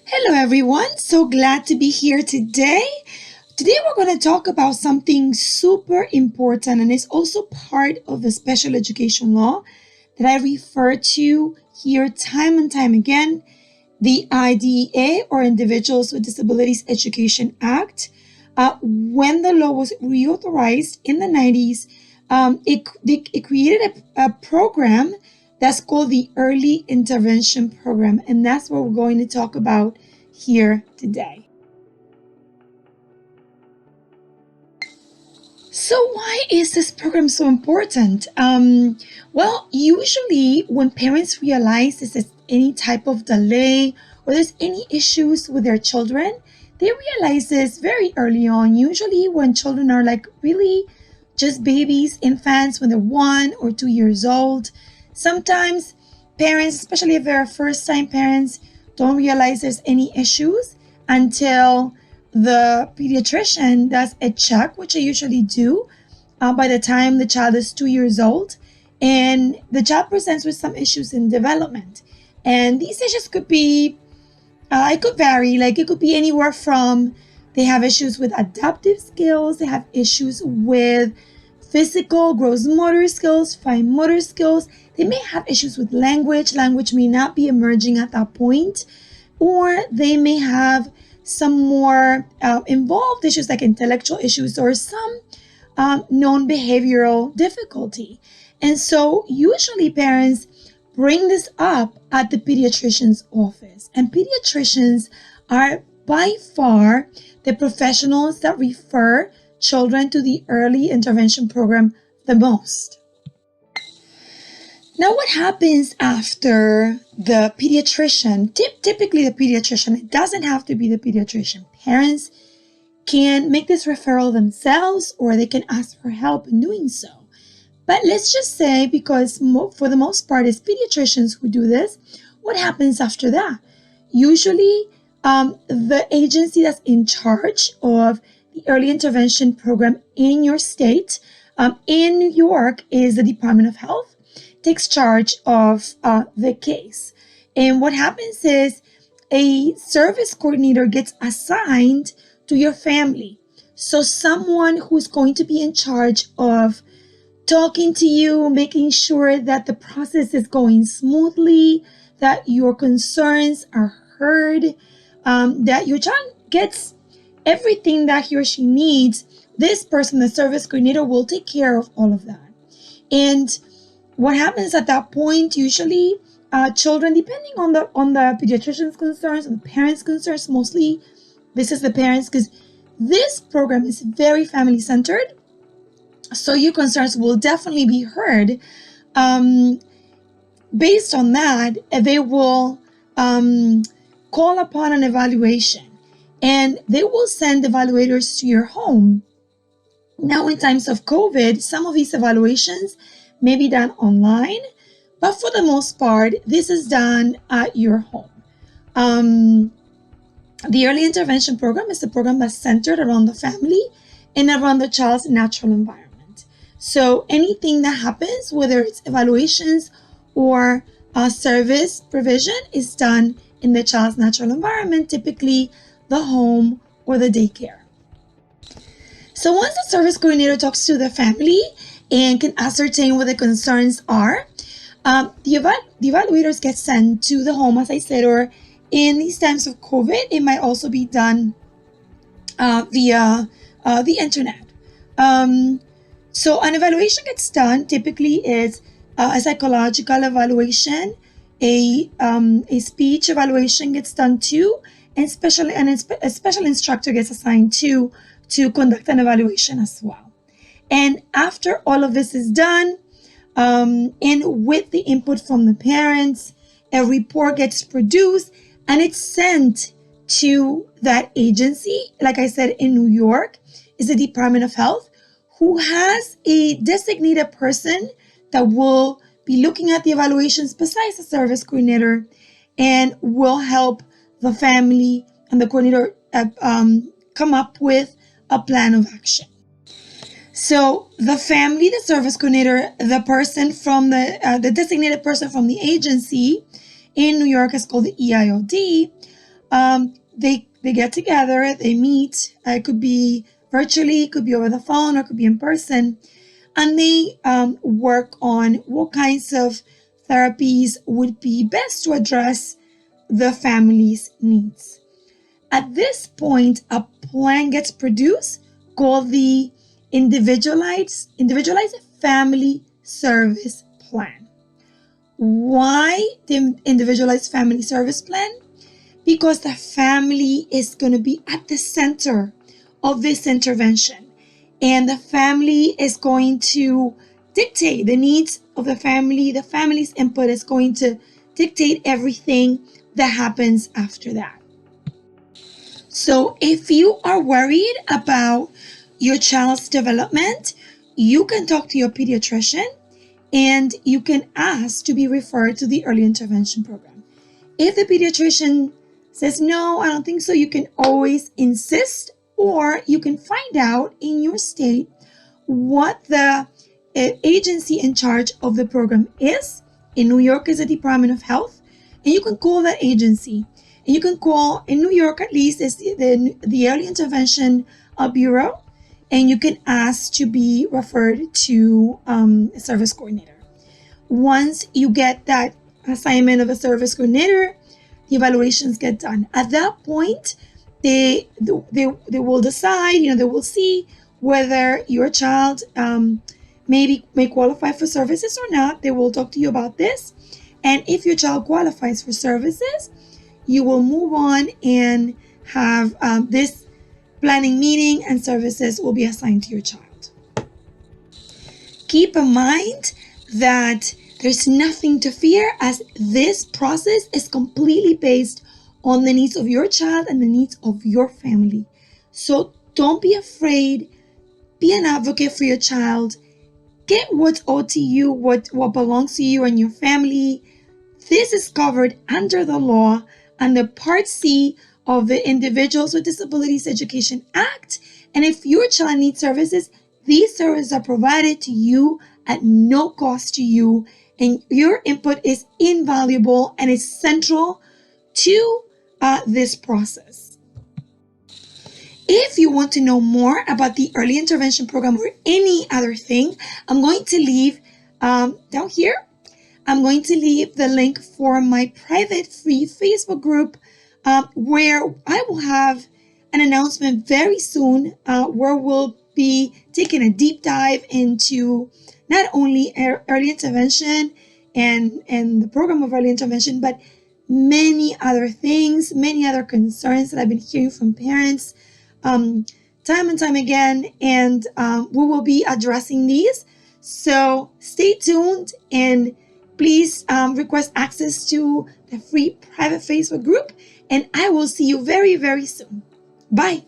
Hello, everyone. So glad to be here today. Today, we're going to talk about something super important, and it's also part of the special education law that I refer to here time and time again, the IDEA, or Individuals with Disabilities Education Act. When the law was reauthorized in the 90s, it created a program that's called the Early Intervention Program, and that's what we're going to talk about here today. So why is this program so important? Well, usually when parents realize there's any type of delay or there's any issues with their children, they realize this very early on, usually when children are like really just babies, infants, when they're 1 or 2 years old. Sometimes parents, especially if they're first-time parents, don't realize there's any issues until the pediatrician does a check, which they usually do by the time the child is 2 years old, and the child presents with some issues in development. And these issues could be, it could vary, like it could be anywhere from they have issues with adaptive skills, they have issues with physical, gross motor skills, fine motor skills. They may have issues with language. Language may not be emerging at that point, or they may have some more involved issues like intellectual issues or some known behavioral difficulty. And so usually parents bring this up at the pediatrician's office. And pediatricians are by far the professionals that refer children to the early intervention program the most. Now, what happens after the pediatrician? Typically the pediatrician, it doesn't have to be the pediatrician. Parents can make this referral themselves or they can ask for help in doing so. But let's just say, because for the most part it's pediatricians who do this, what happens after that? Usually the agency that's in charge of the early intervention program in your state, in New York, is the Department of Health, takes charge of the case. And what happens is a service coordinator gets assigned to your family. So someone who's going to be in charge of talking to you, making sure that the process is going smoothly, that your concerns are heard, that your child gets everything that he or she needs. This person, the service coordinator, will take care of all of that. And what happens at that point, usually children, depending on the pediatrician's concerns and the parents' concerns, mostly this is the parents, because this program is very family-centered. So your concerns will definitely be heard. Based on that, they will call upon an evaluation, and they will send evaluators to your home. Now, in times of COVID, some of these evaluations may be done online, but for the most part, this is done at your home. The early intervention program is a program that's centered around the family and around the child's natural environment. So anything that happens, whether it's evaluations or service provision, is done in the child's natural environment, typically the home or the daycare. So once the service coordinator talks to the family and can ascertain what the concerns are, the evaluators get sent to the home, as I said, or in these times of COVID, it might also be done via the internet. So an evaluation gets done. Typically is a psychological evaluation, a speech evaluation gets done too, and a special instructor gets assigned to conduct an evaluation as well. And after all of this is done, and with the input from the parents, a report gets produced and it's sent to that agency. Like I said, in New York is the Department of Health, who has a designated person that will be looking at the evaluations besides the service coordinator and will help the family and the coordinator come up with a plan of action. So the family, the service coordinator, the person from the designated person from the agency in New York is called the EIOD, They get together, they meet. It could be virtually, it could be over the phone, or it could be in person, and they work on what kinds of therapies would be best to address the family's needs. At this point, a plan gets produced called the individualized family service plan. Why the individualized family service plan? Because the family is going to be at the center of this intervention, and the family is going to dictate the needs of the family. The family's input is going to dictate everything that happens after that. So if you are worried about your child's development, you can talk to your pediatrician and you can ask to be referred to the early intervention program. If the pediatrician says, no, I don't think so, you can always insist, or you can find out in your state what the agency in charge of the program is. In New York is the Department of Health, and you can call that agency. And you can call, in New York at least, is the Early Intervention Bureau, and you can ask to be referred to a service coordinator. Once you get that assignment of a service coordinator, the evaluations get done. At that point, they will decide, they will see whether your child may qualify for services or not. They will talk to you about this. And if your child qualifies for services, you will move on and have this planning meeting, and services will be assigned to your child. Keep in mind that there's nothing to fear, as this process is completely based on the needs of your child and the needs of your family. So don't be afraid. Be an advocate for your child. Get what's owed to you, what belongs to you and your family. This is covered under the law under Part C of the Individuals with Disabilities Education Act. And if your child needs services, these services are provided to you at no cost to you. And your input is invaluable and is central to this process. If you want to know more about the early intervention program or any other thing, I'm going to leave down here. I'm going to leave the link for my private free Facebook group where I will have an announcement very soon where we'll be taking a deep dive into not only early intervention and the program of early intervention, but many other things, many other concerns that I've been hearing from parents time and time again, and we will be addressing these. So stay tuned, and please request access to the free private Facebook group, and I will see you very, very soon. Bye.